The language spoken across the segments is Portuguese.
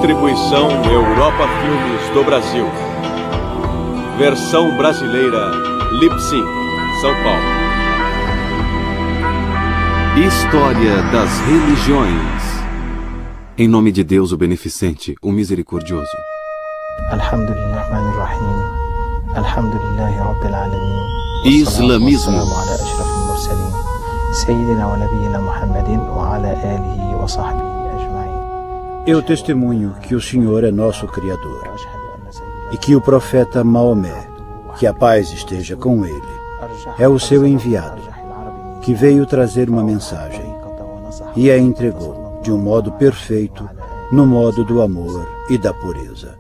Distribuição Europa Filmes do Brasil. Versão brasileira Lipsync, São Paulo. História das religiões. Em nome de Deus, o Beneficente, o Misericordioso. Islamismo. Eu testemunho que o Senhor é nosso Criador e que o profeta Maomé, que a paz esteja com ele, é o seu enviado, que veio trazer uma mensagem e a entregou de um modo perfeito, no modo do amor e da pureza.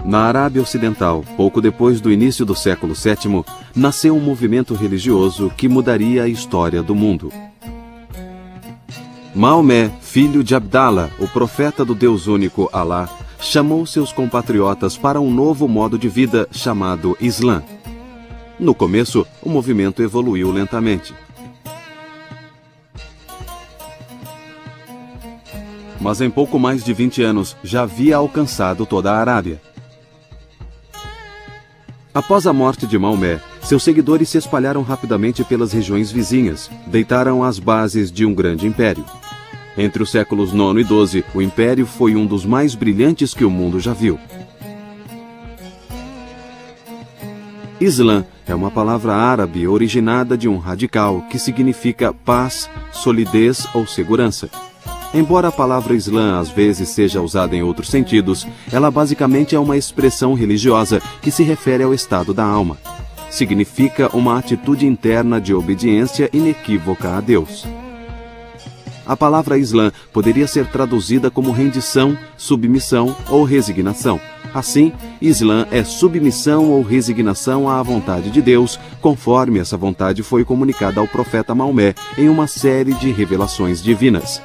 Na Arábia Ocidental, pouco depois do início do século VII, nasceu um movimento religioso que mudaria a história do mundo. Maomé, filho de Abdallah, o profeta do Deus único Alá, chamou seus compatriotas para um novo modo de vida chamado Islã. No começo, o movimento evoluiu lentamente. Mas em pouco mais de 20 anos já havia alcançado toda a Arábia. Após a morte de Maomé, seus seguidores se espalharam rapidamente pelas regiões vizinhas, deitaram as bases de um grande império. Entre os séculos IX e XII, o império foi um dos mais brilhantes que o mundo já viu. Islã é uma palavra árabe originada de um radical que significa paz, solidez ou segurança. Embora a palavra Islã às vezes seja usada em outros sentidos, ela basicamente é uma expressão religiosa que se refere ao estado da alma. Significa uma atitude interna de obediência inequívoca a Deus. A palavra Islã poderia ser traduzida como rendição, submissão ou resignação. Assim, Islã é submissão ou resignação à vontade de Deus, conforme essa vontade foi comunicada ao profeta Maomé em uma série de revelações divinas.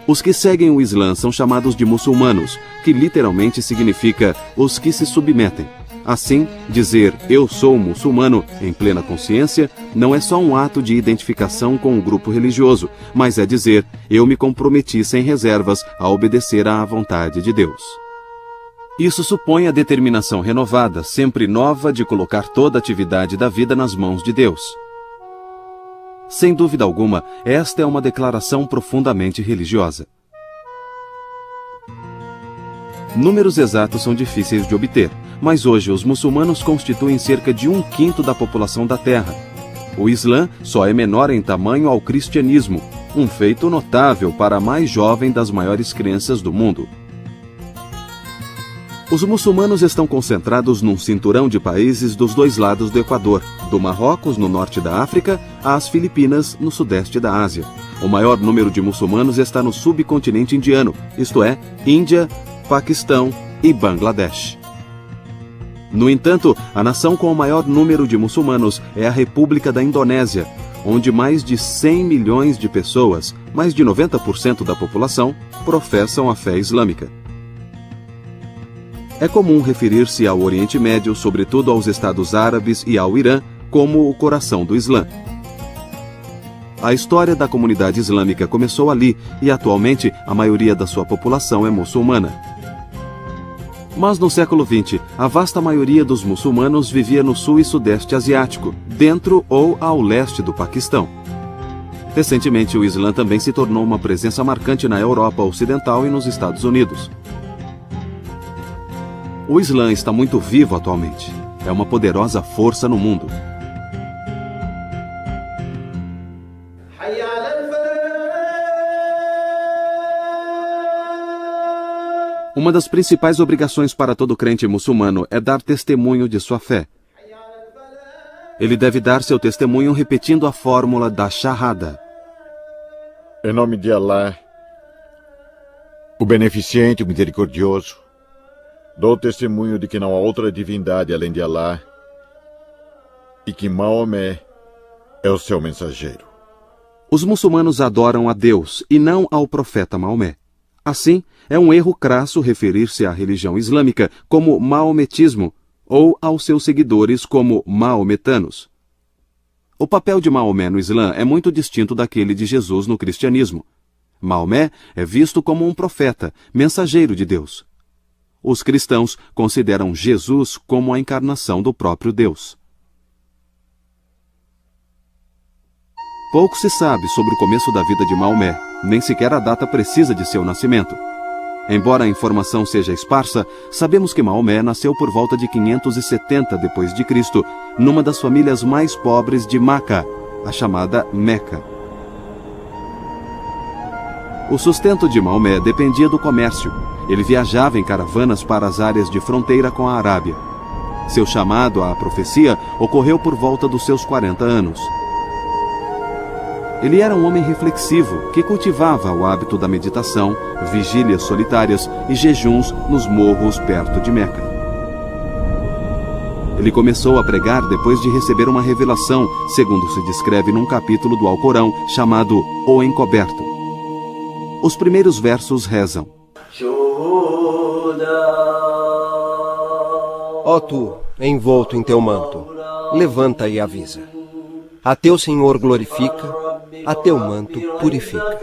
Os que seguem o Islã são chamados de muçulmanos, que literalmente significa os que se submetem. Assim, dizer eu sou muçulmano em plena consciência não é só um ato de identificação com um grupo religioso, mas é dizer eu me comprometi sem reservas a obedecer à vontade de Deus. Isso supõe a determinação renovada, sempre nova, de colocar toda a atividade da vida nas mãos de Deus. Sem dúvida alguma, esta é uma declaração profundamente religiosa. Números exatos são difíceis de obter, mas hoje os muçulmanos constituem cerca de 1/5 da população da Terra. O Islã só é menor em tamanho ao cristianismo, um feito notável para a mais jovem das maiores crenças do mundo. Os muçulmanos estão concentrados num cinturão de países dos dois lados do Equador, do Marrocos, no norte da África, às Filipinas, no sudeste da Ásia. O maior número de muçulmanos está no subcontinente indiano, isto é, Índia, Paquistão e Bangladesh. No entanto, a nação com o maior número de muçulmanos é a República da Indonésia, onde mais de 100 milhões de pessoas, mais de 90% da população, professam a fé islâmica. É comum referir-se ao Oriente Médio, sobretudo aos Estados Árabes e ao Irã, como o coração do Islã. A história da comunidade islâmica começou ali e, atualmente, a maioria da sua população é muçulmana. Mas no século XX, a vasta maioria dos muçulmanos vivia no sul e sudeste asiático, dentro ou ao leste do Paquistão. Recentemente, o Islã também se tornou uma presença marcante na Europa Ocidental e nos Estados Unidos. O Islã está muito vivo atualmente. É uma poderosa força no mundo. Uma das principais obrigações para todo crente muçulmano é dar testemunho de sua fé. Ele deve dar seu testemunho repetindo a fórmula da Shahada. Em nome de Alá, o Beneficente, o Misericordioso, dou testemunho de que não há outra divindade além de Alá e que Maomé é o seu mensageiro. Os muçulmanos adoram a Deus e não ao profeta Maomé. Assim, é um erro crasso referir-se à religião islâmica como maometismo ou aos seus seguidores como maometanos. O papel de Maomé no Islã é muito distinto daquele de Jesus no cristianismo. Maomé é visto como um profeta, mensageiro de Deus. Os cristãos consideram Jesus como a encarnação do próprio Deus. Pouco se sabe sobre o começo da vida de Maomé, nem sequer a data precisa de seu nascimento. Embora a informação seja esparsa, sabemos que Maomé nasceu por volta de 570 d.C., numa das famílias mais pobres de Maca, a chamada Meca. O sustento de Maomé dependia do comércio. Ele viajava em caravanas para as áreas de fronteira com a Arábia. Seu chamado à profecia ocorreu por volta dos seus 40 anos. Ele era um homem reflexivo que cultivava o hábito da meditação, vigílias solitárias e jejuns nos morros perto de Meca. Ele começou a pregar depois de receber uma revelação, segundo se descreve num capítulo do Alcorão chamado O Encoberto. Os primeiros versos rezam: Ó tu, envolto em teu manto, levanta e avisa. A teu Senhor glorifica, a teu manto purifica.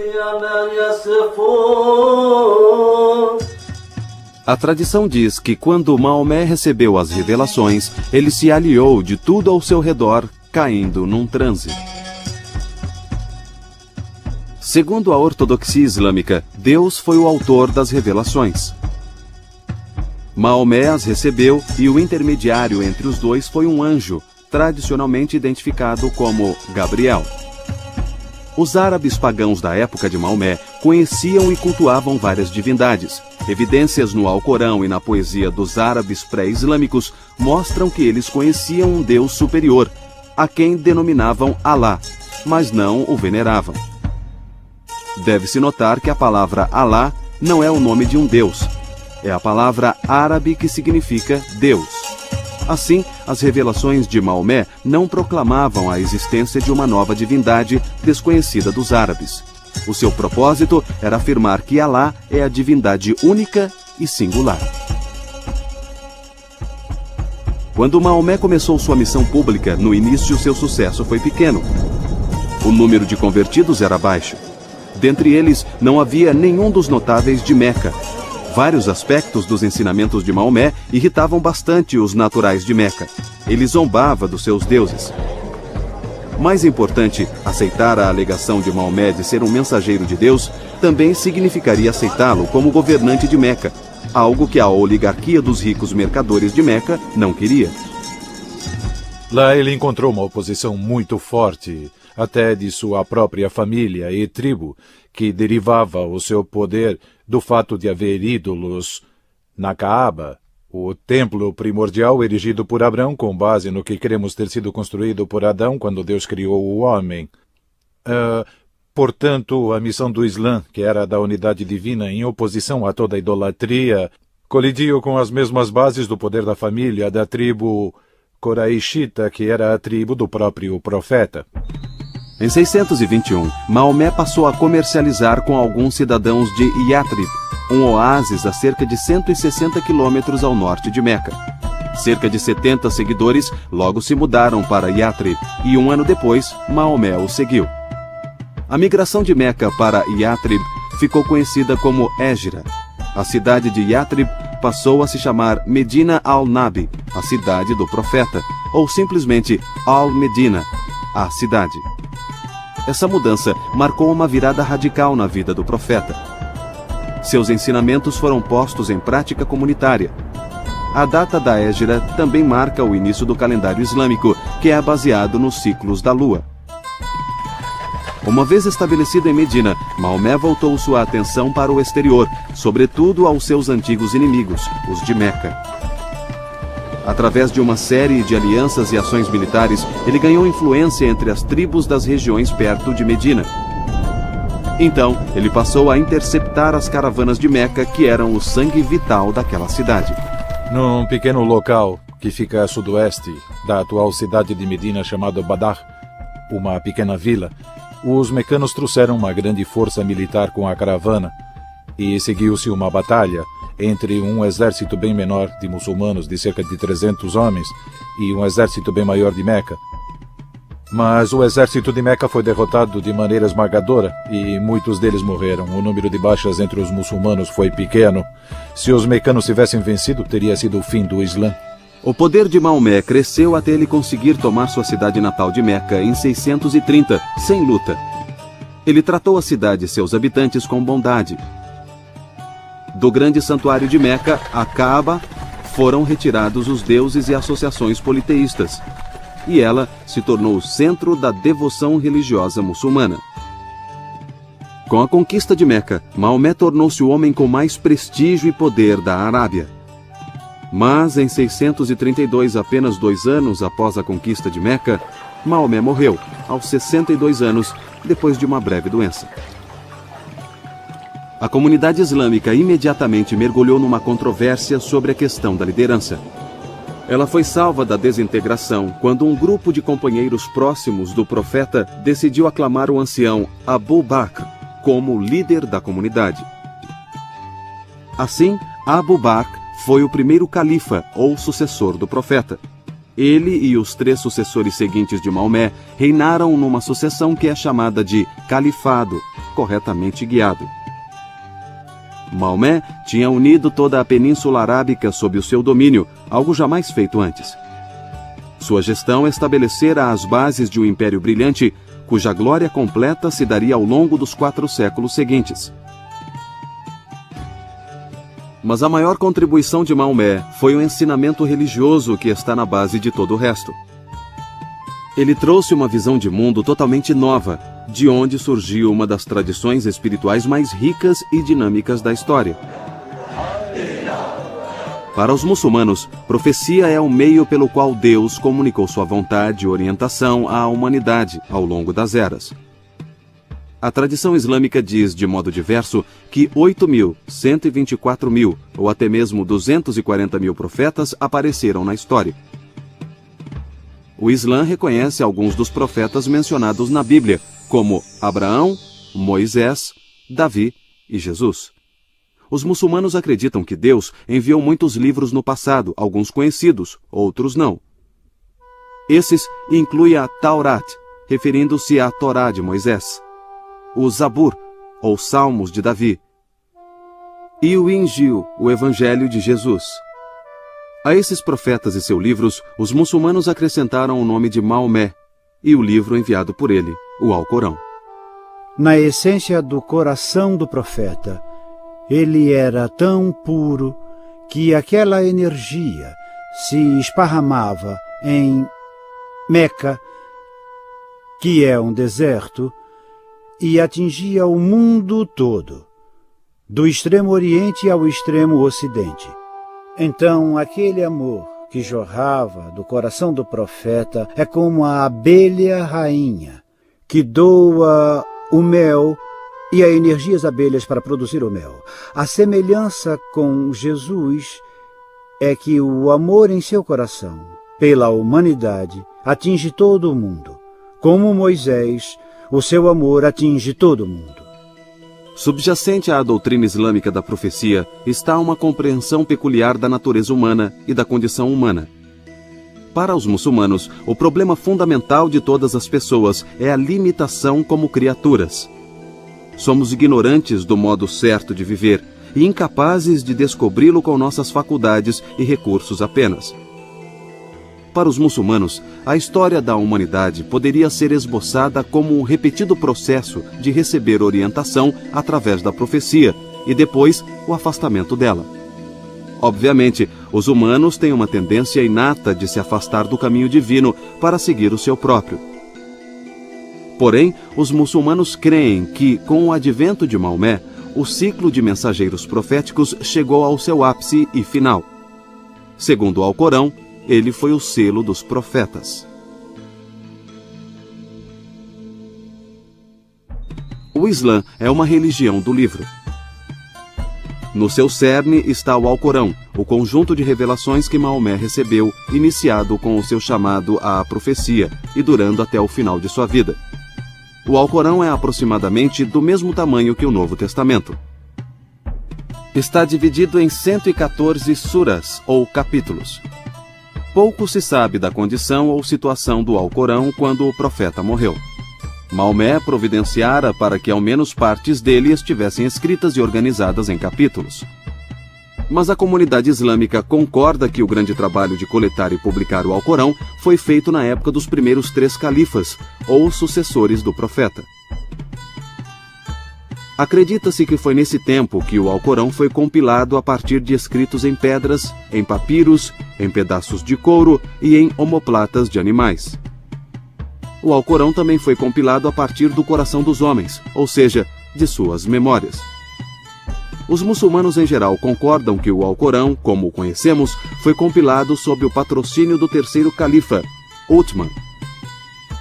A tradição diz que quando Maomé recebeu as revelações, ele se aliou de tudo ao seu redor, caindo num transe. Segundo a ortodoxia islâmica, Deus foi o autor das revelações. Maomé as recebeu e o intermediário entre os dois foi um anjo, tradicionalmente identificado como Gabriel. Os árabes pagãos da época de Maomé conheciam e cultuavam várias divindades. Evidências no Alcorão e na poesia dos árabes pré-islâmicos mostram que eles conheciam um Deus superior, a quem denominavam Alá, mas não o veneravam. Deve-se notar que a palavra Alá não é o nome de um Deus. É a palavra árabe que significa Deus. Assim, as revelações de Maomé não proclamavam a existência de uma nova divindade desconhecida dos árabes. O seu propósito era afirmar que Alá é a divindade única e singular. Quando Maomé começou sua missão pública, no início seu sucesso foi pequeno. O número de convertidos era baixo. Dentre eles, não havia nenhum dos notáveis de Meca. Vários aspectos dos ensinamentos de Maomé irritavam bastante os naturais de Meca. Ele zombava dos seus deuses. Mais importante, aceitar a alegação de Maomé de ser um mensageiro de Deus também significaria aceitá-lo como governante de Meca, algo que a oligarquia dos ricos mercadores de Meca não queria. Lá ele encontrou uma oposição muito forte, até de sua própria família e tribo, que derivava o seu poder do fato de haver ídolos na Kaaba, o templo primordial erigido por Abraão com base no que cremos ter sido construído por Adão quando Deus criou o homem. Portanto, a missão do Islã, que era da unidade divina em oposição a toda a idolatria, colidiu com as mesmas bases do poder da família da tribo Coraishita, que era a tribo do próprio profeta. Em 621, Maomé passou a comercializar com alguns cidadãos de Yatrib, um oásis a cerca de 160 quilômetros ao norte de Meca. Cerca de 70 seguidores logo se mudaram para Yatrib e um ano depois, Maomé o seguiu. A migração de Meca para Yatrib ficou conhecida como Égira. A cidade de Yatrib passou a se chamar Medina al-Nabi, a cidade do profeta, ou simplesmente Al-Medina, a cidade. Essa mudança marcou uma virada radical na vida do profeta. Seus ensinamentos foram postos em prática comunitária. A data da Égira também marca o início do calendário islâmico, que é baseado nos ciclos da lua. Uma vez estabelecido em Medina, Maomé voltou sua atenção para o exterior, sobretudo aos seus antigos inimigos, os de Meca. Através de uma série de alianças e ações militares, ele ganhou influência entre as tribos das regiões perto de Medina. Então, ele passou a interceptar as caravanas de Meca, que eram o sangue vital daquela cidade. Num pequeno local que fica a sudoeste da atual cidade de Medina, chamado Badar, uma pequena vila, os mecanos trouxeram uma grande força militar com a caravana e seguiu-se uma batalha entre um exército bem menor de muçulmanos, de cerca de 300 homens, e um exército bem maior de Meca. Mas o exército de Meca foi derrotado de maneira esmagadora e muitos deles morreram. O número de baixas entre os muçulmanos foi pequeno. Se os mecanos tivessem vencido, teria sido o fim do Islã. O poder de Maomé cresceu até ele conseguir tomar sua cidade natal de Meca em 630, sem luta. Ele tratou a cidade e seus habitantes com bondade. Do grande santuário de Meca, a Kaaba, foram retirados os deuses e associações politeístas, e ela se tornou o centro da devoção religiosa muçulmana. Com a conquista de Meca, Maomé tornou-se o homem com mais prestígio e poder da Arábia. Mas, em 632, apenas 2 anos após a conquista de Meca, Maomé morreu, aos 62 anos, depois de uma breve doença. A comunidade islâmica imediatamente mergulhou numa controvérsia sobre a questão da liderança. Ela foi salva da desintegração quando um grupo de companheiros próximos do profeta decidiu aclamar o ancião Abu Bakr como líder da comunidade. Assim, Abu Bakr foi o primeiro califa ou sucessor do profeta. Ele e os 3 sucessores seguintes de Maomé reinaram numa sucessão que é chamada de califado, corretamente guiado. Maomé tinha unido toda a Península Arábica sob o seu domínio, algo jamais feito antes. Sua gestão estabelecera as bases de um império brilhante, cuja glória completa se daria ao longo dos 4 séculos seguintes. Mas a maior contribuição de Maomé foi o ensinamento religioso que está na base de todo o resto. Ele trouxe uma visão de mundo totalmente nova, de onde surgiu uma das tradições espirituais mais ricas e dinâmicas da história. Para os muçulmanos, profecia é o meio pelo qual Deus comunicou sua vontade e orientação à humanidade ao longo das eras. A tradição islâmica diz, de modo diverso, que 8.000, 124.000 ou até mesmo 240.000 profetas apareceram na história. O Islã reconhece alguns dos profetas mencionados na Bíblia, como Abraão, Moisés, Davi e Jesus. Os muçulmanos acreditam que Deus enviou muitos livros no passado, alguns conhecidos, outros não. Esses incluem a Taurat, referindo-se à Torá de Moisés, o Zabur, ou Salmos de Davi, e o Injil, o Evangelho de Jesus. A esses profetas e seus livros, os muçulmanos acrescentaram o nome de Maomé e o livro enviado por ele, o Alcorão. Na essência do coração do profeta, ele era tão puro que aquela energia se esparramava em Meca, que é um deserto, e atingia o mundo todo, do extremo oriente ao extremo ocidente. Então, aquele amor que jorrava do coração do profeta é como a abelha rainha, que doa o mel e a energia às abelhas para produzir o mel. A semelhança com Jesus é que o amor em seu coração, pela humanidade, atinge todo o mundo. Como Moisés, o seu amor atinge todo o mundo. Subjacente à doutrina islâmica da profecia está uma compreensão peculiar da natureza humana e da condição humana. Para os muçulmanos, o problema fundamental de todas as pessoas é a limitação como criaturas. Somos ignorantes do modo certo de viver e incapazes de descobri-lo com nossas faculdades e recursos apenas. Para os muçulmanos, a história da humanidade poderia ser esboçada como um repetido processo de receber orientação através da profecia e depois o afastamento dela. Obviamente, os humanos têm uma tendência inata de se afastar do caminho divino para seguir o seu próprio. Porém, os muçulmanos creem que, com o advento de Maomé, o ciclo de mensageiros proféticos chegou ao seu ápice e final. Segundo o Alcorão, ele foi o selo dos profetas. O Islã é uma religião do livro. No seu cerne está o Alcorão, o conjunto de revelações que Maomé recebeu, iniciado com o seu chamado à profecia e durando até o final de sua vida. O Alcorão é aproximadamente do mesmo tamanho que o Novo Testamento. Está dividido em 114 suras, ou capítulos. Pouco se sabe da condição ou situação do Alcorão quando o profeta morreu. Maomé providenciara para que ao menos partes dele estivessem escritas e organizadas em capítulos. Mas a comunidade islâmica concorda que o grande trabalho de coletar e publicar o Alcorão foi feito na época dos primeiros 3 califas, ou sucessores do profeta. Acredita-se que foi nesse tempo que o Alcorão foi compilado a partir de escritos em pedras, em papiros, em pedaços de couro e em omoplatas de animais. O Alcorão também foi compilado a partir do coração dos homens, ou seja, de suas memórias. Os muçulmanos em geral concordam que o Alcorão, como o conhecemos, foi compilado sob o patrocínio do 3º califa, Uthman.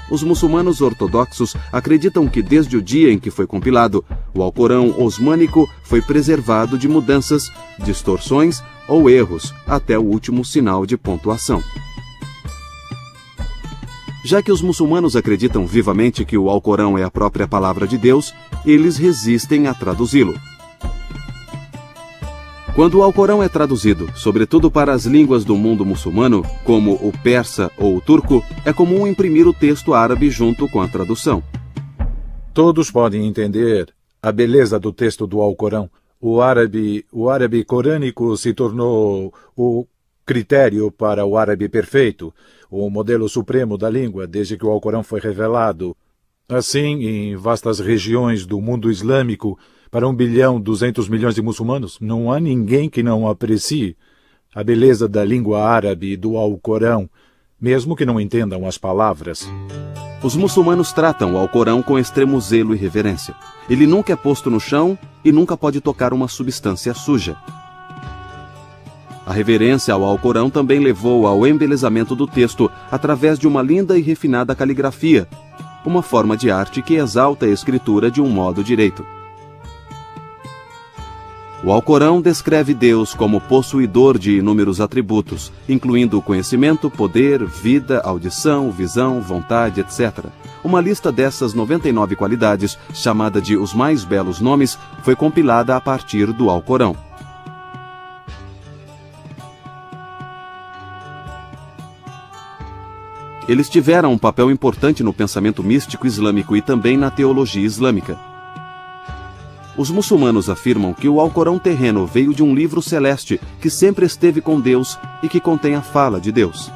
Os muçulmanos ortodoxos acreditam que desde o dia em que foi compilado, o Alcorão osmânico foi preservado de mudanças, distorções ou erros até o último sinal de pontuação. Já que os muçulmanos acreditam vivamente que o Alcorão é a própria palavra de Deus, eles resistem a traduzi-lo. Quando o Alcorão é traduzido, sobretudo para as línguas do mundo muçulmano, como o persa ou o turco, é comum imprimir o texto árabe junto com a tradução. Todos podem entender a beleza do texto do Alcorão. O árabe corânico se tornou o critério para o árabe perfeito, o modelo supremo da língua desde que o Alcorão foi revelado. Assim, em vastas regiões do mundo islâmico, para 1.200.000.000 de muçulmanos, não há ninguém que não aprecie a beleza da língua árabe e do Alcorão, mesmo que não entendam as palavras. Os muçulmanos tratam o Alcorão com extremo zelo e reverência. Ele nunca é posto no chão e nunca pode tocar uma substância suja. A reverência ao Alcorão também levou ao embelezamento do texto através de uma linda e refinada caligrafia, uma forma de arte que exalta a escritura de um modo direito. O Alcorão descreve Deus como possuidor de inúmeros atributos, incluindo conhecimento, poder, vida, audição, visão, vontade, etc. Uma lista dessas 99 qualidades, chamada de Os Mais Belos Nomes, foi compilada a partir do Alcorão. Eles tiveram um papel importante no pensamento místico islâmico e também na teologia islâmica. Os muçulmanos afirmam que o Alcorão terreno veio de um livro celeste que sempre esteve com Deus e que contém a fala de Deus.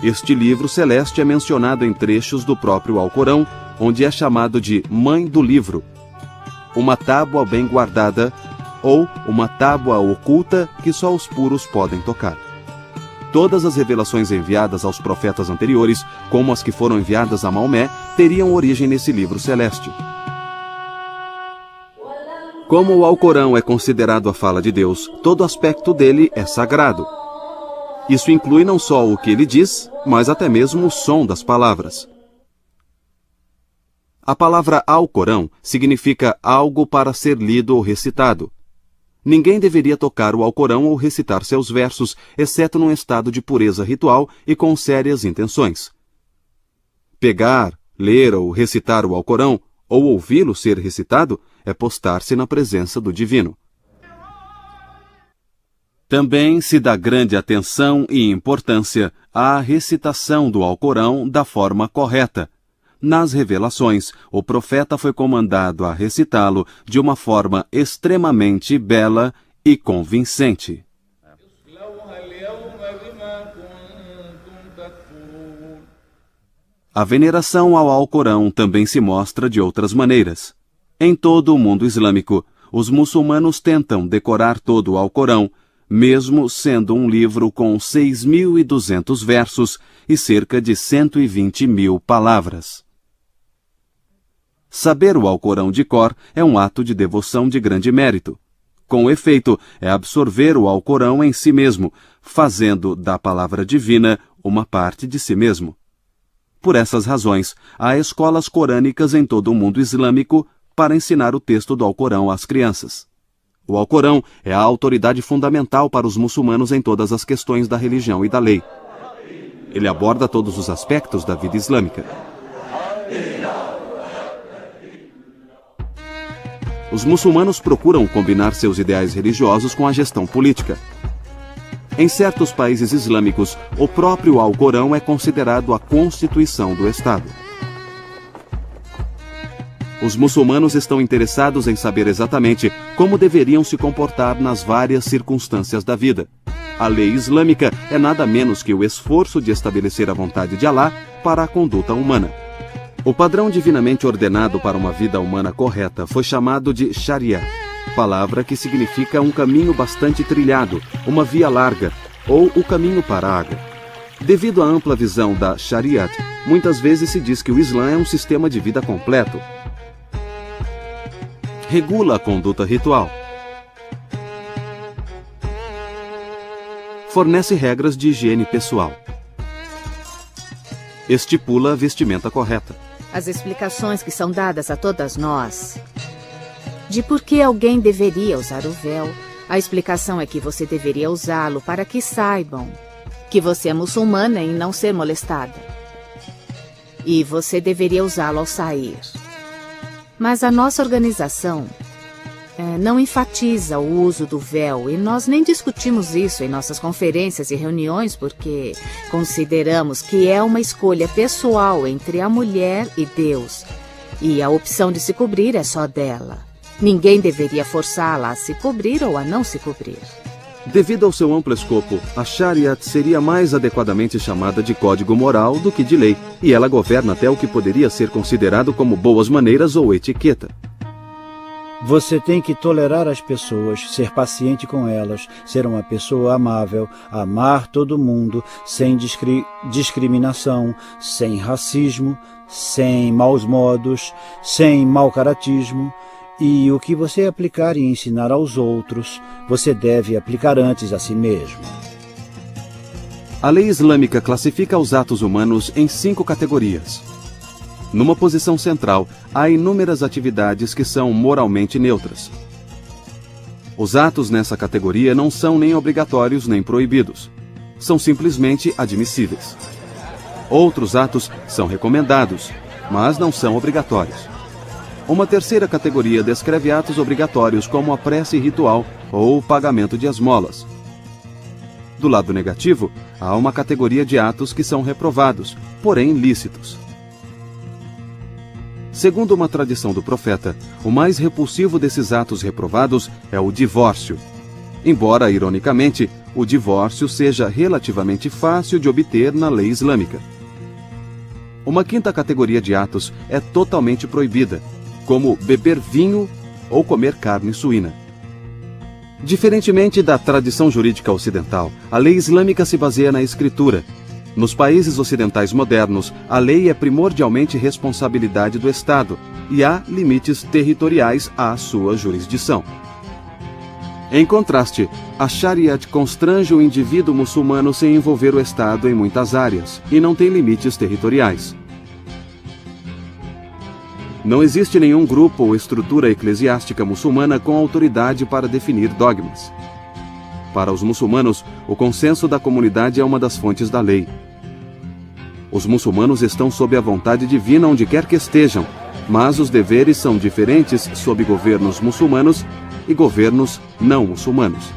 Este livro celeste é mencionado em trechos do próprio Alcorão, onde é chamado de Mãe do Livro, uma tábua bem guardada ou uma tábua oculta que só os puros podem tocar. Todas as revelações enviadas aos profetas anteriores, como as que foram enviadas a Maomé, teriam origem nesse livro celeste. Como o Alcorão é considerado a fala de Deus, todo aspecto dele é sagrado. Isso inclui não só o que ele diz, mas até mesmo o som das palavras. A palavra Alcorão significa algo para ser lido ou recitado. Ninguém deveria tocar o Alcorão ou recitar seus versos, exceto num estado de pureza ritual e com sérias intenções. Pegar, ler ou recitar o Alcorão, ou ouvi-lo ser recitado, é postar-se na presença do divino. Também se dá grande atenção e importância à recitação do Alcorão da forma correta. Nas revelações, o profeta foi comandado a recitá-lo de uma forma extremamente bela e convincente. A veneração ao Alcorão também se mostra de outras maneiras. Em todo o mundo islâmico, os muçulmanos tentam decorar todo o Alcorão, mesmo sendo um livro com 6.200 versos e cerca de 120.000 palavras. Saber o Alcorão de cor é um ato de devoção de grande mérito. Com efeito, é absorver o Alcorão em si mesmo, fazendo da palavra divina uma parte de si mesmo. Por essas razões, há escolas corânicas em todo o mundo islâmico para ensinar o texto do Alcorão às crianças. O Alcorão é a autoridade fundamental para os muçulmanos em todas as questões da religião e da lei. Ele aborda todos os aspectos da vida islâmica. os muçulmanos procuram combinar seus ideais religiosos com a gestão política. Em certos países islâmicos, o próprio Alcorão é considerado a constituição do Estado. Os muçulmanos estão interessados em saber exatamente como deveriam se comportar nas várias circunstâncias da vida. A lei islâmica é nada menos que o esforço de estabelecer a vontade de Alá para a conduta humana. O padrão divinamente ordenado para uma vida humana correta foi chamado de Sharia, palavra que significa um caminho bastante trilhado, uma via larga, ou o caminho para a água. Devido à ampla visão da Shariat, muitas vezes se diz que o Islã é um sistema de vida completo. Regula a conduta ritual. Fornece regras de higiene pessoal. Estipula a vestimenta correta. As explicações que são dadas a todas nós de por que alguém deveria usar o véu, a explicação é que você deveria usá-lo para que saibam que você é muçulmana e não ser molestada. E você deveria usá-lo ao sair. Mas a nossa organização não enfatiza o uso do véu e nós nem discutimos isso em nossas conferências e reuniões porque consideramos que é uma escolha pessoal entre a mulher e Deus e a opção de se cobrir é só dela. Ninguém deveria forçá-la a se cobrir ou a não se cobrir. Devido ao seu amplo escopo, a Shariat seria mais adequadamente chamada de código moral do que de lei, e ela governa até o que poderia ser considerado como boas maneiras ou etiqueta. Você tem que tolerar as pessoas, ser paciente com elas, ser uma pessoa amável, amar todo mundo, sem discriminação, sem racismo, sem maus modos, sem mau caratismo. E o que você aplicar e ensinar aos outros, você deve aplicar antes a si mesmo. A lei islâmica classifica os atos humanos em 5 categorias. Numa posição central, há inúmeras atividades que são moralmente neutras. Os atos nessa categoria não são nem obrigatórios nem proibidos. São simplesmente admissíveis. Outros atos são recomendados, mas não são obrigatórios. Uma terceira categoria descreve atos obrigatórios como a prece ritual ou o pagamento de esmolas. Do lado negativo, há uma categoria de atos que são reprovados, porém lícitos. Segundo uma tradição do profeta, o mais repulsivo desses atos reprovados é o divórcio. Embora, ironicamente, o divórcio seja relativamente fácil de obter na lei islâmica. Uma quinta categoria de atos é totalmente proibida, como beber vinho ou comer carne suína. Diferentemente da tradição jurídica ocidental, a lei islâmica se baseia na escritura. Nos países ocidentais modernos, a lei é primordialmente responsabilidade do Estado e há limites territoriais à sua jurisdição. Em contraste, a Shariat constrange o indivíduo muçulmano sem envolver o Estado em muitas áreas e não tem limites territoriais. Não existe nenhum grupo ou estrutura eclesiástica muçulmana com autoridade para definir dogmas. Para os muçulmanos, o consenso da comunidade é uma das fontes da lei. Os muçulmanos estão sob a vontade divina onde quer que estejam, mas os deveres são diferentes sob governos muçulmanos e governos não muçulmanos.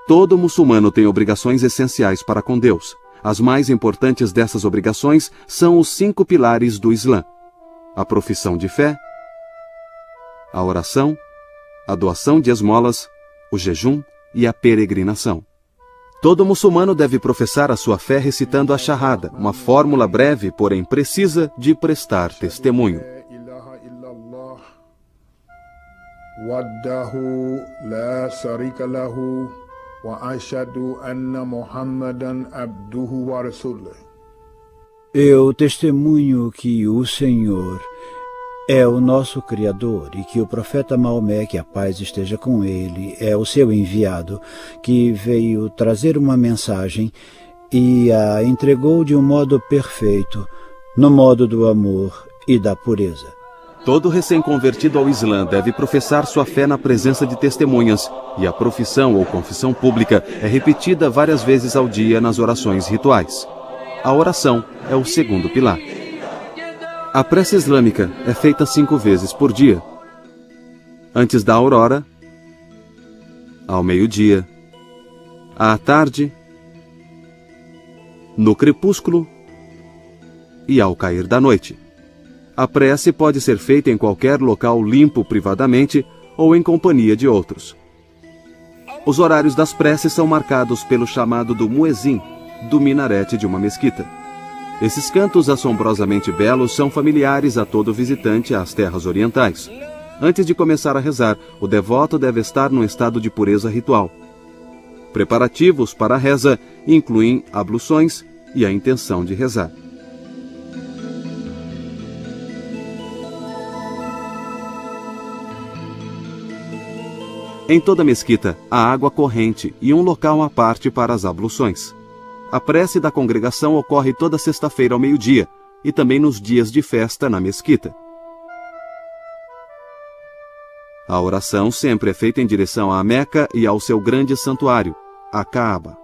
Todo muçulmano tem obrigações essenciais para com Deus. As mais importantes dessas obrigações são os 5 pilares do Islã: a profissão de fé, a oração, a doação de esmolas, o jejum e a peregrinação. Todo muçulmano deve professar a sua fé recitando a Shahada, uma fórmula breve, porém precisa, de prestar testemunho. Eu testemunho que o Senhor é o nosso Criador e que o profeta Maomé, que a paz esteja com ele, é o seu enviado, que veio trazer uma mensagem e a entregou de um modo perfeito, no modo do amor e da pureza. Todo recém-convertido ao Islã deve professar sua fé na presença de testemunhas, e a profissão ou confissão pública é repetida várias vezes ao dia nas orações rituais. A oração é o segundo pilar. A prece islâmica é feita 5 vezes por dia. Antes da aurora, ao meio-dia, à tarde, no crepúsculo e ao cair da noite. A prece pode ser feita em qualquer local limpo privadamente ou em companhia de outros. Os horários das preces são marcados pelo chamado do muezim, do minarete de uma mesquita. Esses cantos assombrosamente belos são familiares a todo visitante às terras orientais. Antes de começar a rezar, o devoto deve estar num estado de pureza ritual. Preparativos para a reza incluem abluções e a intenção de rezar. Em toda mesquita, há água corrente e um local à parte para as abluções. A prece da congregação ocorre toda sexta-feira ao meio-dia e também nos dias de festa na mesquita. A oração sempre é feita em direção à Meca e ao seu grande santuário, a Kaaba.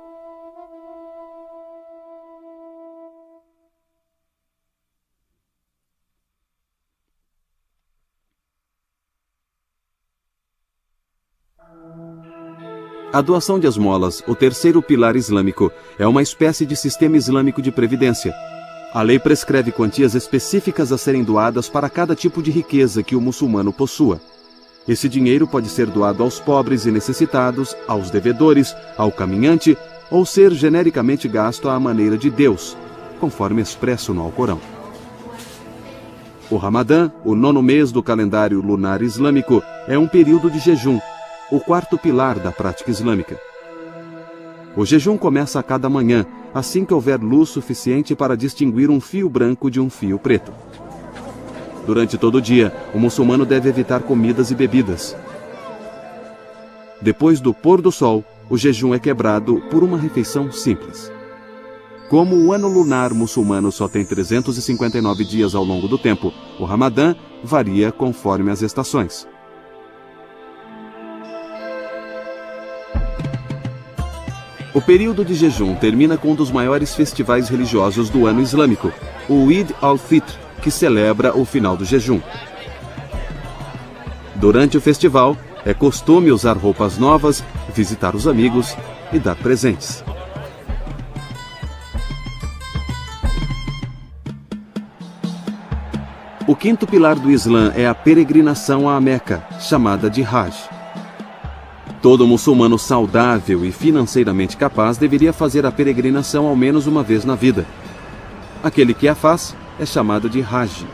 A doação de esmolas, o terceiro pilar islâmico, é uma espécie de sistema islâmico de previdência. A lei prescreve quantias específicas a serem doadas para cada tipo de riqueza que o muçulmano possua. Esse dinheiro pode ser doado aos pobres e necessitados, aos devedores, ao caminhante, ou ser genericamente gasto à maneira de Deus, conforme expresso no Alcorão. O Ramadã, o 9º mês do calendário lunar islâmico, é um período de jejum, o quarto pilar da prática islâmica. O jejum começa a cada manhã, assim que houver luz suficiente para distinguir um fio branco de um fio preto. Durante todo o dia, o muçulmano deve evitar comidas e bebidas. Depois do pôr do sol, o jejum é quebrado por uma refeição simples. Como o ano lunar muçulmano só tem 359 dias ao longo do tempo, o Ramadã varia conforme as estações. O período de jejum termina com um dos maiores festivais religiosos do ano islâmico, o Eid al-Fitr, que celebra o final do jejum. Durante o festival, é costume usar roupas novas, visitar os amigos e dar presentes. O quinto pilar do Islã é a peregrinação à Meca, chamada de Hajj. Todo muçulmano saudável e financeiramente capaz deveria fazer a peregrinação ao menos uma vez na vida. Aquele que a faz é chamado de Haji.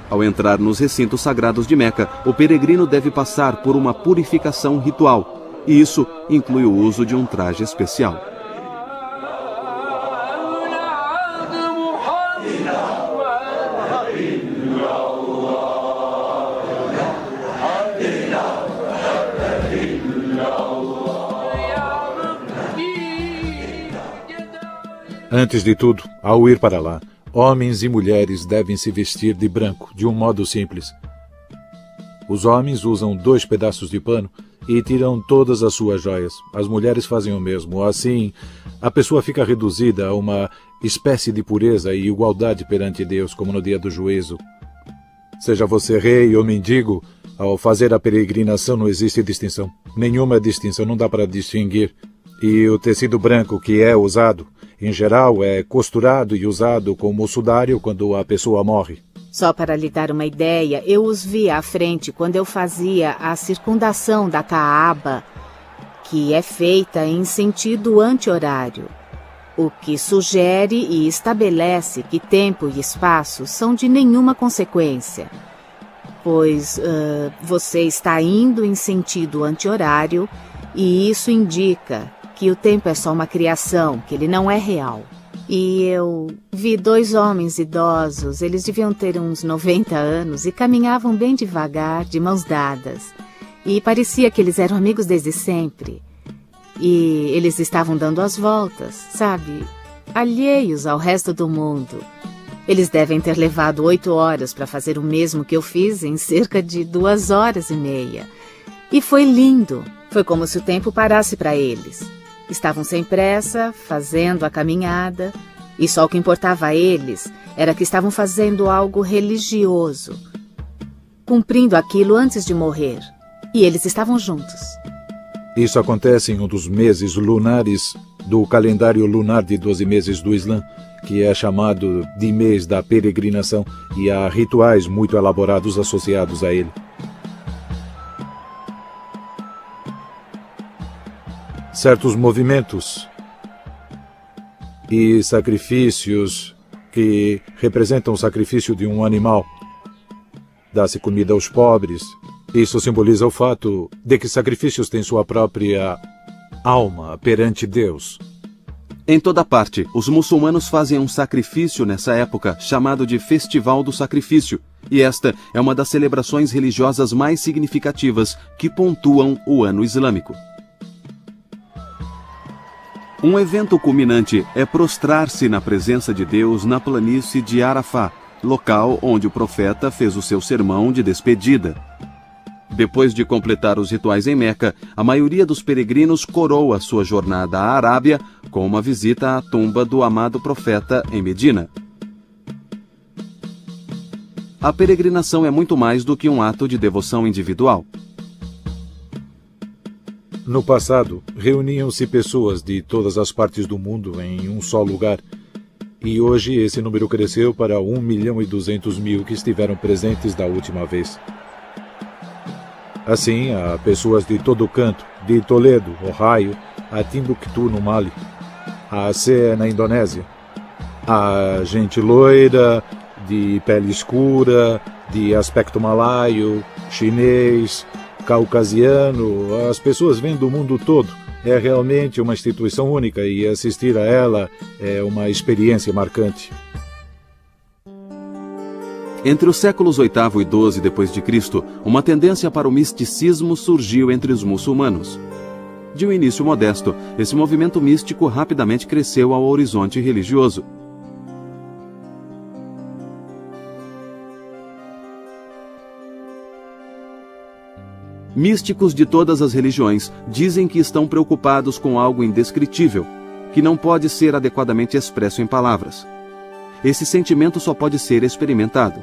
Ao entrar nos recintos sagrados de Meca, o peregrino deve passar por uma purificação ritual, e isso inclui o uso de um traje especial. Antes de tudo, ao ir para lá, homens e mulheres devem se vestir de branco, de um modo simples. Os homens usam 2 pedaços de pano e tiram todas as suas joias. As mulheres fazem o mesmo. Assim, a pessoa fica reduzida a uma espécie de pureza e igualdade perante Deus, como no dia do juízo. Seja você rei ou mendigo, ao fazer a peregrinação não existe distinção. Nenhuma distinção, não dá para distinguir. E o tecido branco que é usado, em geral, é costurado e usado como sudário quando a pessoa morre. Só para lhe dar uma ideia, eu os vi à frente quando eu fazia a circundação da Kaaba, que é feita em sentido anti-horário, o que sugere e estabelece que tempo e espaço são de nenhuma consequência, pois você está indo em sentido anti-horário e isso indica que o tempo é só uma criação, que ele não é real. E eu vi 2 homens idosos, eles deviam ter uns 90 anos e caminhavam bem devagar, de mãos dadas. E parecia que eles eram amigos desde sempre. E eles estavam dando as voltas, sabe? Alheios ao resto do mundo. Eles devem ter levado 8 horas para fazer o mesmo que eu fiz em cerca de 2 horas e meia. E foi lindo. Foi como se o tempo parasse para eles. Estavam sem pressa, fazendo a caminhada, E só o que importava a eles era que estavam fazendo algo religioso, cumprindo aquilo antes de morrer. E eles estavam juntos. Isso acontece em um dos meses lunares do calendário lunar de 12 meses do Islã, que é chamado de mês da peregrinação, e há rituais muito elaborados associados a ele. Certos movimentos e sacrifícios que representam o sacrifício de um animal. Dá-se comida aos pobres. Isso simboliza o fato de que sacrifícios têm sua própria alma perante Deus. Em toda parte, os muçulmanos fazem um sacrifício nessa época, chamado de Festival do Sacrifício, e esta é uma das celebrações religiosas mais significativas que pontuam o ano islâmico. Um evento culminante é prostrar-se na presença de Deus na planície de Arafá, local onde o profeta fez o seu sermão de despedida. Depois de completar os rituais em Meca, a maioria dos peregrinos coroa sua jornada à Arábia com uma visita à tumba do amado profeta em Medina. A peregrinação é muito mais do que um ato de devoção individual. No passado, reuniam-se pessoas de todas as partes do mundo em um só lugar, e hoje esse número cresceu para 1.200.000 que estiveram presentes da última vez. Assim, há pessoas de todo canto, de Toledo, Ohio, a Timbuktu, no Mali, a Aceh, na Indonésia, a gente loira, de pele escura, de aspecto malaio, chinês, caucasiano. As pessoas vêm do mundo todo. É realmente uma instituição única e assistir a ela é uma experiência marcante. Entre os séculos VIII e XII d.C., uma tendência para o misticismo surgiu entre os muçulmanos. De um início modesto, esse movimento místico rapidamente cresceu ao horizonte religioso. Místicos de todas as religiões dizem que estão preocupados com algo indescritível, que não pode ser adequadamente expresso em palavras. Esse sentimento só pode ser experimentado.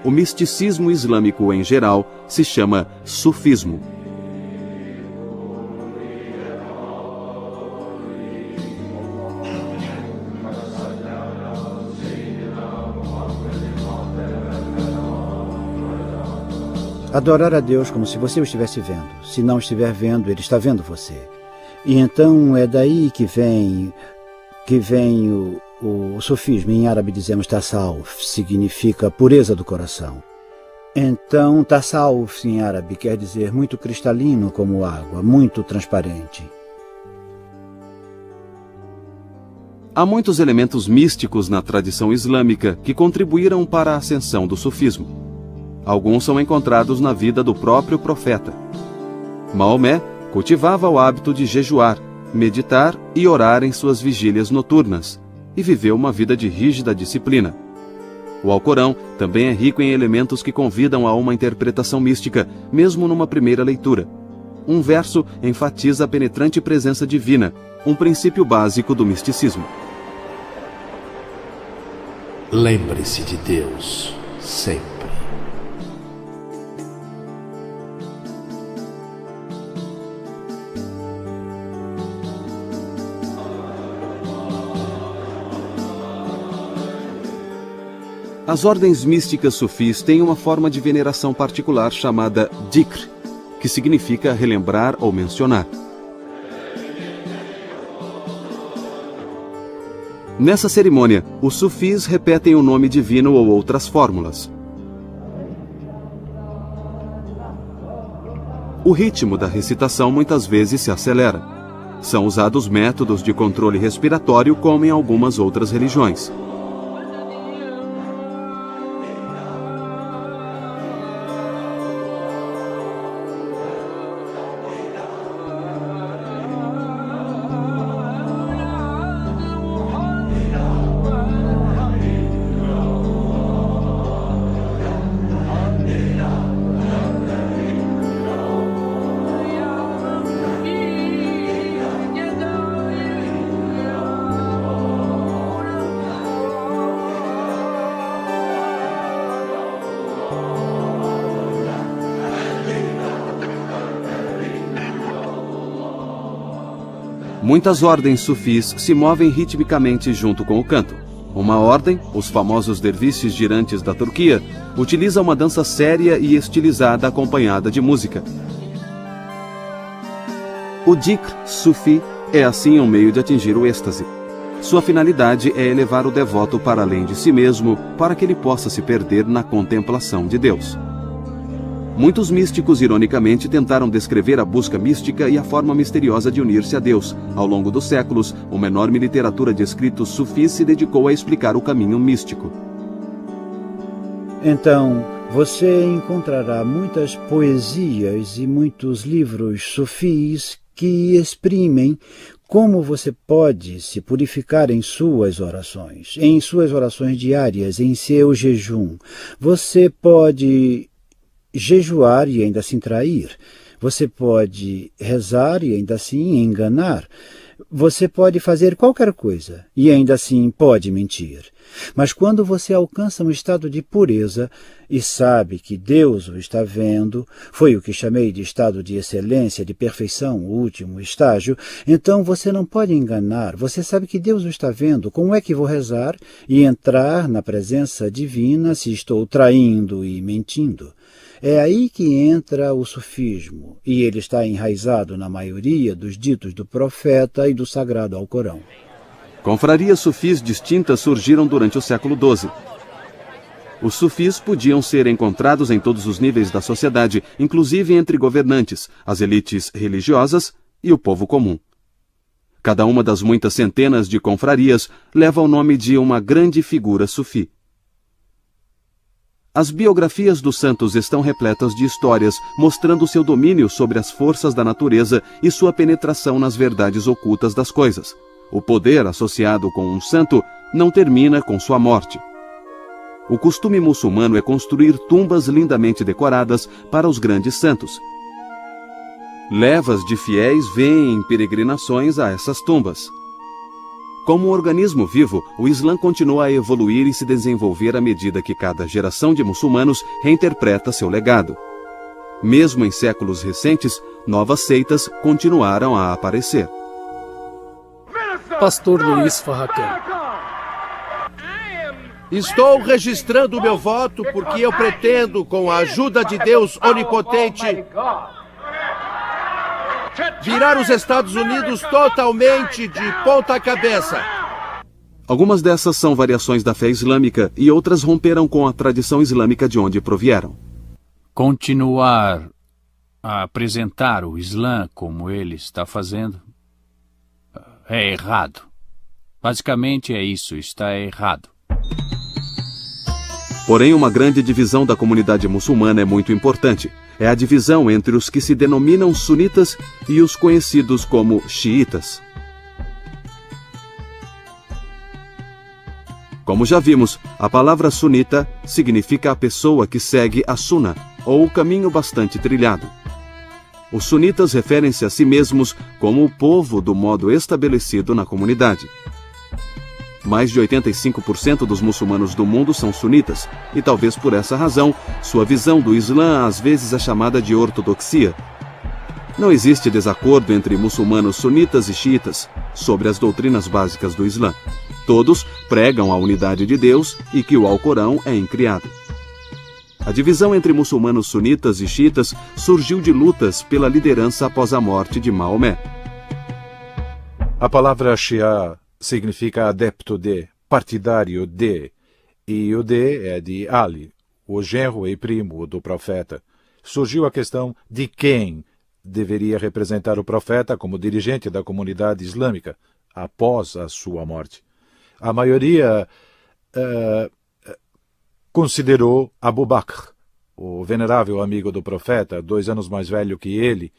O misticismo islâmico, em geral, se chama sufismo. Adorar a Deus como se você o estivesse vendo. Se não estiver vendo, Ele está vendo você. E então é daí que vem o sufismo. Em árabe dizemos tasawuf, significa pureza do coração. Então tasawuf em árabe quer dizer muito cristalino como água, muito transparente. Há muitos elementos místicos na tradição islâmica que contribuíram para a ascensão do sufismo. Alguns são encontrados na vida do próprio profeta. Maomé cultivava o hábito de jejuar, meditar e orar em suas vigílias noturnas, e viveu uma vida de rígida disciplina. O Alcorão também é rico em elementos que convidam a uma interpretação mística, mesmo numa primeira leitura. Um verso enfatiza a penetrante presença divina, um princípio básico do misticismo. Lembre-se de Deus sempre. As ordens místicas sufis têm uma forma de veneração particular chamada dhikr, que significa relembrar ou mencionar. Nessa cerimônia, os sufis repetem o nome divino ou outras fórmulas. O ritmo da recitação muitas vezes se acelera. São usados métodos de controle respiratório como em algumas outras religiões. Muitas ordens sufis se movem ritmicamente junto com o canto. Uma ordem, os famosos derviches girantes da Turquia, utiliza uma dança séria e estilizada acompanhada de música. O dhikr sufi é assim um meio de atingir o êxtase. Sua finalidade é elevar o devoto para além de si mesmo, para que ele possa se perder na contemplação de Deus. Muitos místicos, ironicamente, tentaram descrever a busca mística e a forma misteriosa de unir-se a Deus. Ao longo dos séculos, uma enorme literatura de escritos sufis se dedicou a explicar o caminho místico. Então, você encontrará muitas poesias e muitos livros sufis que exprimem como você pode se purificar em suas orações diárias, em seu jejum. Você pode jejuar e ainda assim trair. Você pode rezar e ainda assim enganar. Você pode fazer qualquer coisa e ainda assim pode mentir. Mas quando você alcança um estado de pureza e sabe que Deus o está vendo, foi o que chamei de estado de excelência, de perfeição, o último estágio, então você não pode enganar. Você sabe que Deus o está vendo. Como é que vou rezar e entrar na presença divina se estou traindo e mentindo? É aí que entra o sufismo, e ele está enraizado na maioria dos ditos do profeta e do sagrado Alcorão. Confrarias sufis distintas surgiram durante o século XII. Os sufis podiam ser encontrados em todos os níveis da sociedade, inclusive entre governantes, as elites religiosas e o povo comum. Cada uma das muitas centenas de confrarias leva o nome de uma grande figura sufi. As biografias dos santos estão repletas de histórias, mostrando seu domínio sobre as forças da natureza e sua penetração nas verdades ocultas das coisas. O poder associado com um santo não termina com sua morte. O costume muçulmano é construir tumbas lindamente decoradas para os grandes santos. Levas de fiéis vêm em peregrinações a essas tumbas. Como um organismo vivo, o Islã continua a evoluir e se desenvolver à medida que cada geração de muçulmanos reinterpreta seu legado. Mesmo em séculos recentes, novas seitas continuaram a aparecer. Pastor Luiz Farrakhan. Estou registrando meu voto porque eu pretendo, com a ajuda de Deus Onipotente, virar os Estados Unidos totalmente de ponta cabeça. Algumas dessas são variações da fé islâmica e outras romperam com a tradição islâmica de onde provieram. Continuar a apresentar o Islã como ele está fazendo é errado. Basicamente é isso, está errado. Porém, uma grande divisão da comunidade muçulmana é muito importante. É a divisão entre os que se denominam sunitas e os conhecidos como xiitas. Como já vimos, a palavra sunita significa a pessoa que segue a Sunna, ou o caminho bastante trilhado. Os sunitas referem-se a si mesmos como o povo do modo estabelecido na comunidade. Mais de 85% dos muçulmanos do mundo são sunitas, e talvez por essa razão, sua visão do Islã às vezes é chamada de ortodoxia. Não existe desacordo entre muçulmanos sunitas e xiitas sobre as doutrinas básicas do Islã. Todos pregam a unidade de Deus e que o Alcorão é incriado. A divisão entre muçulmanos sunitas e xiitas surgiu de lutas pela liderança após a morte de Maomé. A palavra Shia significa adepto de, partidário de, e o de é de Ali, o genro e primo do profeta. Surgiu a questão de quem deveria representar o profeta como dirigente da comunidade islâmica após a sua morte. A maioria considerou Abu Bakr, o venerável amigo do profeta, 2 anos mais velho que ele,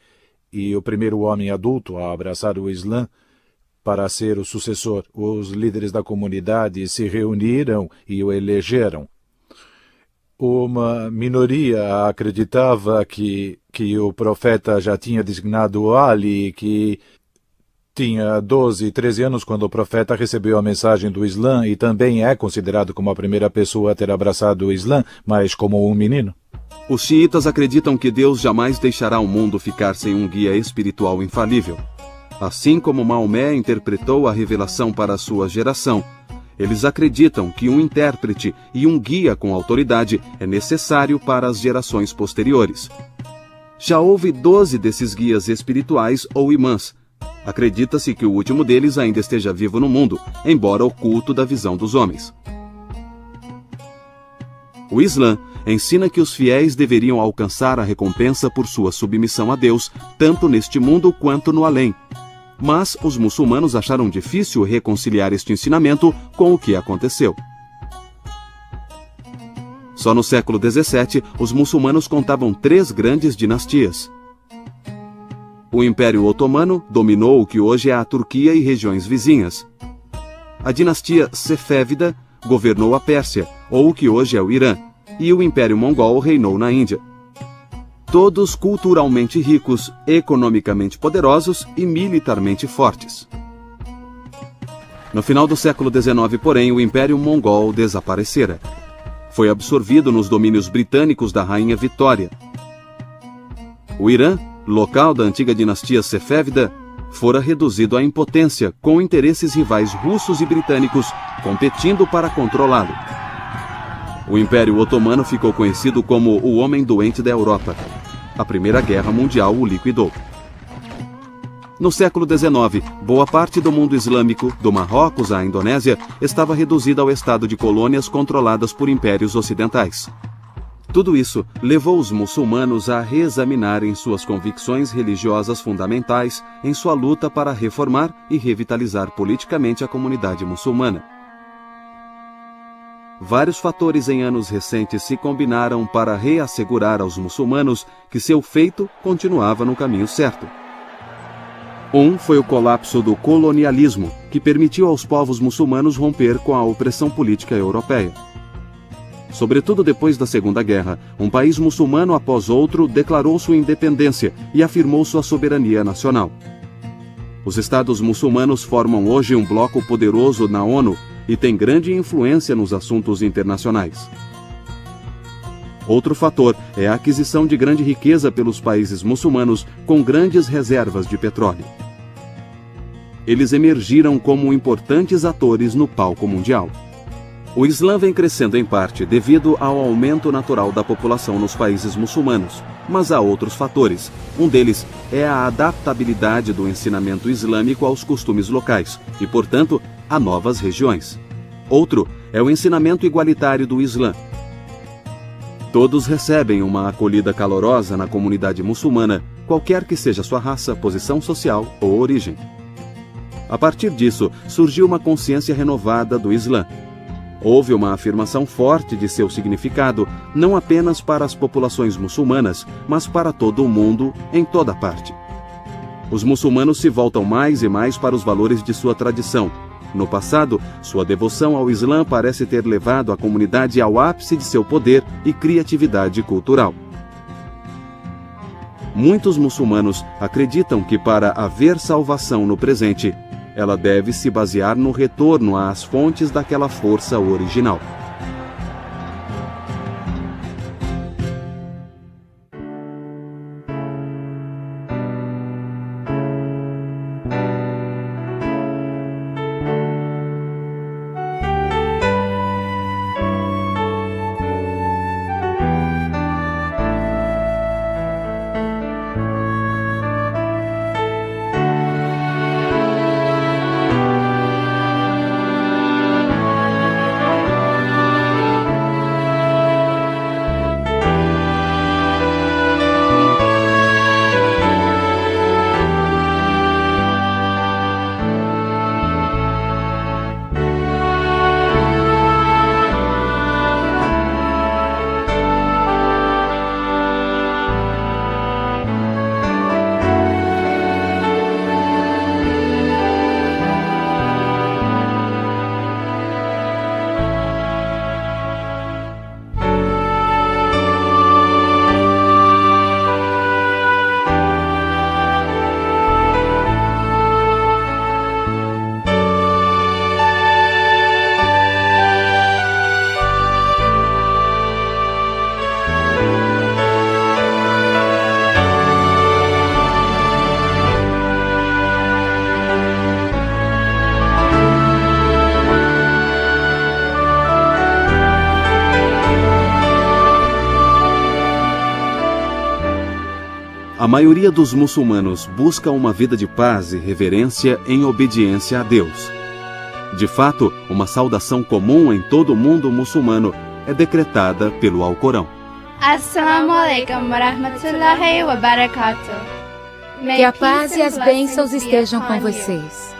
e o primeiro homem adulto a abraçar o Islã, para ser o sucessor. Os líderes da comunidade se reuniram e o elegeram. Uma minoria acreditava que o profeta já tinha designado Ali, que tinha 12, 13 anos quando o profeta recebeu a mensagem do Islã e também é considerado como a primeira pessoa a ter abraçado o Islã, mas como um menino. Os xiitas acreditam que Deus jamais deixará o mundo ficar sem um guia espiritual infalível. Assim como Maomé interpretou a revelação para a sua geração, eles acreditam que um intérprete e um guia com autoridade é necessário para as gerações posteriores. Já houve 12 desses guias espirituais ou imãs. Acredita-se que o último deles ainda esteja vivo no mundo, embora oculto da visão dos homens. O Islã ensina que os fiéis deveriam alcançar a recompensa por sua submissão a Deus, tanto neste mundo quanto no além. Mas os muçulmanos acharam difícil reconciliar este ensinamento com o que aconteceu. Só no século XVII, os muçulmanos contavam 3 grandes dinastias. O Império Otomano dominou o que hoje é a Turquia e regiões vizinhas. A dinastia Sefévida governou a Pérsia, ou o que hoje é o Irã, e o Império Mongol reinou na Índia. Todos culturalmente ricos, economicamente poderosos e militarmente fortes. No final do século XIX, porém, o Império Mongol desaparecera. Foi absorvido nos domínios britânicos da Rainha Vitória. O Irã, local da antiga dinastia Sefévida, fora reduzido à impotência, com interesses rivais russos e britânicos competindo para controlá-lo. O Império Otomano ficou conhecido como o Homem Doente da Europa. A Primeira Guerra Mundial o liquidou. No século XIX, boa parte do mundo islâmico, do Marrocos à Indonésia, estava reduzida ao estado de colônias controladas por impérios ocidentais. Tudo isso levou os muçulmanos a reexaminarem suas convicções religiosas fundamentais em sua luta para reformar e revitalizar politicamente a comunidade muçulmana. Vários fatores em anos recentes se combinaram para reassegurar aos muçulmanos que seu feito continuava no caminho certo. Um foi o colapso do colonialismo, que permitiu aos povos muçulmanos romper com a opressão política europeia. Sobretudo depois da Segunda Guerra, um país muçulmano após outro declarou sua independência e afirmou sua soberania nacional. Os Estados muçulmanos formam hoje um bloco poderoso na ONU e têm grande influência nos assuntos internacionais. Outro fator é a aquisição de grande riqueza pelos países muçulmanos com grandes reservas de petróleo. Eles emergiram como importantes atores no palco mundial. O Islã vem crescendo em parte devido ao aumento natural da população nos países muçulmanos, mas há outros fatores. Um deles é a adaptabilidade do ensinamento islâmico aos costumes locais e, portanto, a novas regiões. Outro é o ensinamento igualitário do Islã. Todos recebem uma acolhida calorosa na comunidade muçulmana, qualquer que seja sua raça, posição social ou origem. A partir disso, surgiu uma consciência renovada do Islã. Houve uma afirmação forte de seu significado, não apenas para as populações muçulmanas, mas para todo o mundo, em toda parte. Os muçulmanos se voltam mais e mais para os valores de sua tradição. No passado, sua devoção ao Islã parece ter levado a comunidade ao ápice de seu poder e criatividade cultural. Muitos muçulmanos acreditam que para haver salvação no presente, ela deve se basear no retorno às fontes daquela força original. A maioria dos muçulmanos busca uma vida de paz e reverência em obediência a Deus. De fato, uma saudação comum em todo o mundo muçulmano é decretada pelo Alcorão. Assalamu alaikum wa rahmatullahi wa barakatuh. Que a paz e as bênçãos estejam com vocês.